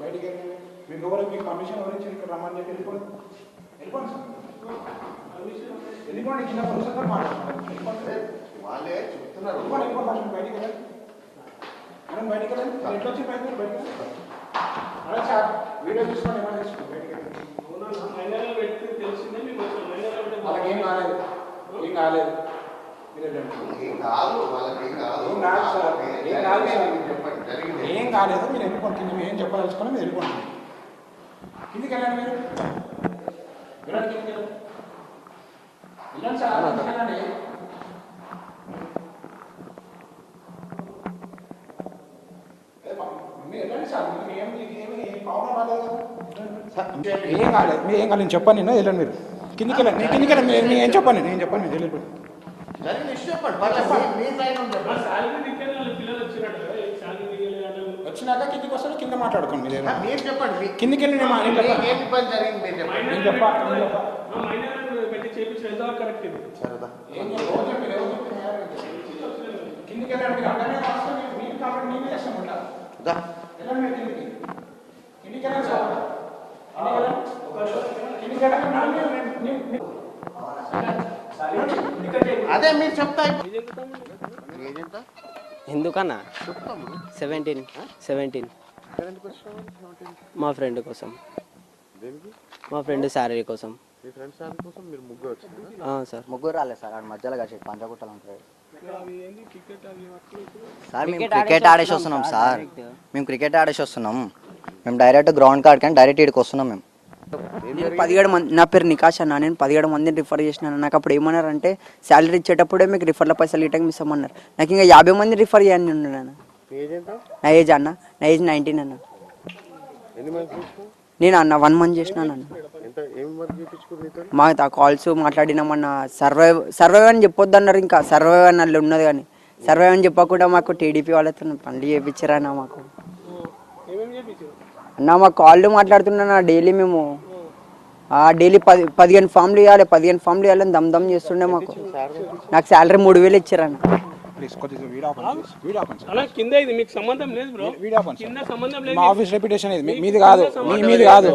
బయటికి మీకు ఎవరు మీకు పర్మిషన్ ఎవరు ఇచ్చారు ఇక్కడ రమ్మని చెప్పి వెళ్ళిపోండి వెళ్ళిపోండి వెళ్ళిపోండి కింద పర్మిషన్తో మాట్లాడుతున్నారు వాళ్ళే చెప్తున్నారు వెళ్ళిపోండి బయటికి వెళ్ళండి మేడం బయటికి వెళ్ళండి ఎట్లా వచ్చి బయటకు బయటికి అలా సార్ వీడియో తీసుకోండి ఏమైనా తీసుకోండి బయటికి వాళ్ళకి ఏం కాలేదు ఏం కాలేదు ఏం కాదు వాళ్ళకి ఏం కాదు సార్ ఏం కాదు సార్ ఏం కాలేదు మీరు వెళ్ళిపోండి మేము ఏం చెప్పదలుచుకున్నా మీరు వెళ్ళిపోండి కిందికి వెళ్ళండి మీరు వెళ్ళండి కిందికి వెళ్ళండి వెళ్ళండి సార్ వెళ్ళండి మీరు వెళ్ళండి సార్ మీకు ఏమి ప్రాబ్లం రాలేదు ఏం కాలేదు మీరు ఏం కాలేదు నేను చెప్పాను నేను వెళ్ళండి మీరు కిందికి వెళ్ళండి నేను కిందికి వెళ్ళండి నేను ఏం చెప్పాను నేను చెప్పాను మీరు వెళ్ళిపోండి వచ్చినాక కిందికి వస్తారు కింద మాట్లాడుకోండి మీరు చెప్పండి కిందికి వెళ్ళి ఏం ఇబ్బంది జరిగింది మీరు చెప్పండి నేను చెప్పాలి కిందికి వెళ్ళండి మీరు అక్కడనే వస్తుంది మీరు కాబట్టి నేను చేస్తాను ఉంటాను వెళ్ళండి మీరు కిందికి కిందికి వెళ్ళండి సార్ కిందికి వెళ్ళండి అదే మీరు చెప్తా ఎందుకన్నా 17 మా ఫ్రెండ్ కోసం మా ఫ్రెండ్ శాలరీ కోసం సార్ ముగ్గురు రాలేదు సార్ ఆడ మధ్యలో కలిసి పంచగుట్టలు ఉంటారు సార్ మేము క్రికెట్ ఆడేసి వస్తున్నాం సార్ మేము డైరెక్ట్ గ్రౌండ్ కాడికి కానీ డైరెక్ట్ ఇక్కడికి వస్తున్నాం మేము నేను 17 మంది నా పేరు నికాష్ అన్న నేను 17 మందిని రిఫర్ చేసినాను నాకు అప్పుడు ఏమన్నారంటే శాలరీ ఇచ్చేటప్పుడే మీకు రిఫర్ల పైసలు ఇవ్వడానికి మిస్ అమ్మన్నారు నాకు ఇంకా 50 మంది రిఫర్ చేయండి ఉన్నాను నా ఏజ్ 19 అన్న నేను అన్న 1 మంత్ చేసినాను అన్న మా కాల్స్ మాట్లాడినామన్న సర్వైవ్ అని చెప్పొద్దు అన్నారు ఇంకా సర్వైవ్ అని వాళ్ళు ఉన్నది కానీ సర్వైవ్ అని చెప్పకుండా మాకు టీడీపీ వాళ్ళతో పనులు చేయించారన్న మాకు అన్న మా కాళ్ళు మాట్లాడుతున్నా డైలీ మేము డైలీ 15 ఫామ్లు ఇవ్వాలి 15 ఫామ్లు ఇవ్వాలని దమ్ చేస్తుండే మాకు నాకు శాలరీ 3000 ఇచ్చారన్న మా ఆఫీస్ రెప్యుటేషన్ ఇది మీది కాదు మీది కాదు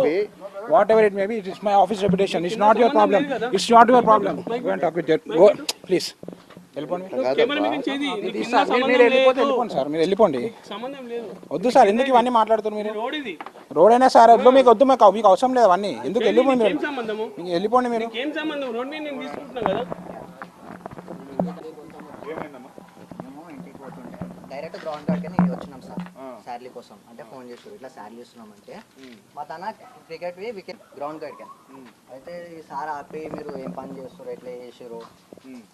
what ever it may be it is my office reputation it's not your problem it's not your problem go and talk with go please వెళ్ళిపోండి సార్ మీరు వెళ్ళిపోండి వద్దు సార్ ఎందుకు ఇవన్నీ మాట్లాడుతున్నారు మీరు రోడ్ అయినా సార్ వద్దు మీకు వద్దు మీకు అవసరం లేదు అవన్నీ ఎందుకు వెళ్ళిపోండి మీరు వెళ్ళిపోండి మీరు డైరెక్ట్ గ్రౌండ్ కాడికి వచ్చినాం సార్ శాలరీ కోసం అంటే ఫోన్ చేసారు ఇట్లా శాలరీ ఇస్తున్నామంటే మా తన క్రికెట్ వికెట్ గ్రౌండ్ కాడికి అయితే ఈ సార్ ఆపి మీరు ఏం పని చేస్తారు ఎట్లా చేసారు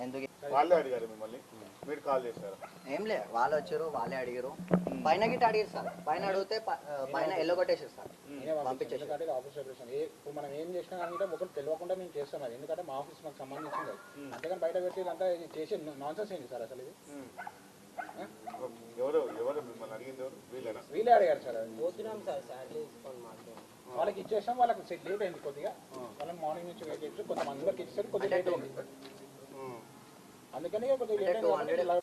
ఎందుకు వాళ్ళే అడిగారు మిమ్మల్ని మీరు కాల్ చేశారు ఏం లే వాళ్ళు వచ్చారు వాళ్ళే అడిగారు పైన గిట్ట అడిగారు సార్ పైన అడిగితే పైన ఎల్లో కొట్టేసారు సార్ పంపించేసారు ఆఫీస్ రెప్యుటేషన్ మనం ఏం చేసినా అంటే ఒకటి తెలియకుండా మేము చేస్తాం అది ఎందుకంటే మా ఆఫీస్ మాకు సంబంధించింది అంతేగాని బయట పెట్టి అంతా చేసి నాన్సెన్స్ ఏంటి సార్ అసలు ఇది వీళ్ళే అడిగారు సార్ వాళ్ళకి ఇచ్చేసాం వాళ్ళకి లేట్ అయింది కొద్దిగా వాళ్ళని మార్నింగ్ నుంచి వెయిట్ చేసి కొంతమంది వరకు ఇచ్చేసరికి కొద్దిగా లేట్ అయింది అందుకని కొద్దిగా లేట్ అయింది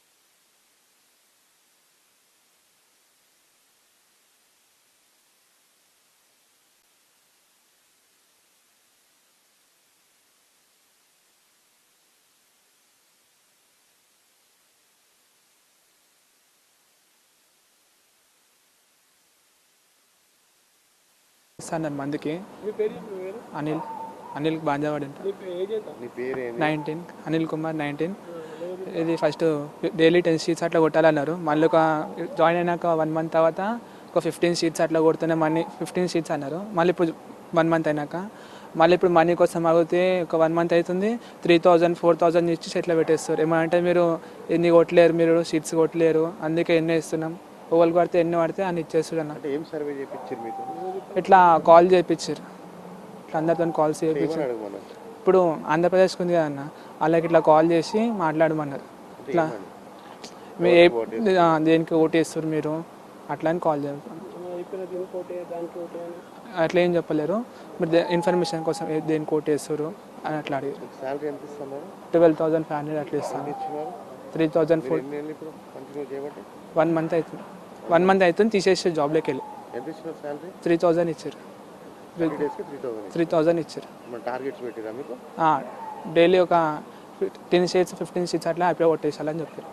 సార్ నన్ను మందికి అనిల్ బాంజావాడి 19 అనిల్ కుమార్ 19 ఇది ఫస్ట్ డైలీ 10 షీట్స్ అట్లా కొట్టాలన్నారు మళ్ళీ ఒక జాయిన్ అయినాక 1 మంత్ తర్వాత ఒక 15 షీట్స్ అట్లా కొడుతూనే మనీ 15 షీట్స్ అన్నారు మళ్ళీ ఇప్పుడు 1 మంత్ అయినాక మళ్ళీ ఇప్పుడు మనీ కోసం అడిగితే ఒక 1 మంత్ అవుతుంది 3000 4000 ఇచ్చి ఎట్లా పెట్టేస్తారు ఏమంటే మీరు ఎన్ని కొట్టలేరు మీరు షీట్స్ కొట్టలేరు అందుకే ఎన్ని ఇస్తున్నాం ఓవల్ పడితే ఎన్ని పడితే అని ఇచ్చేస్తాడు అన్న ఇట్లా కాల్ చేయించారు ఇట్లా అందరితో కాల్స్ చేయించారు ఇప్పుడు ఆంధ్రప్రదేశ్కి ఉంది కదన్న వాళ్ళకి ఇట్లా కాల్ చేసి మాట్లాడమన్నారు ఇట్లా దేనికి ఓటేస్తారు మీరు అట్లా అని కాల్ చేస్తారు అట్లా ఏం చెప్పలేరు మీరు ఇన్ఫర్మేషన్ కోసం దేనికి ఓటేస్తారు అని అట్లా అడిగారు 12,500 అట్లా ఇస్తాను 3,000 1 మంత్ అవుతుంది 1 మంత్ అవుతుంది తీసేసి జాబ్లోకి వెళ్ళి ఎంత ఇచ్చినారు శాలరీ? 3000 ఇచ్చారు. 30 డేస్కి 3000. 3000 ఇచ్చారు. మన టార్గెట్స్ పెట్టిరా మీకు? డైలీ ఒక 10 షీట్స్ 15 షీట్స్ అట్లా అయిపోయి కొట్టేసాలని చెప్పారు.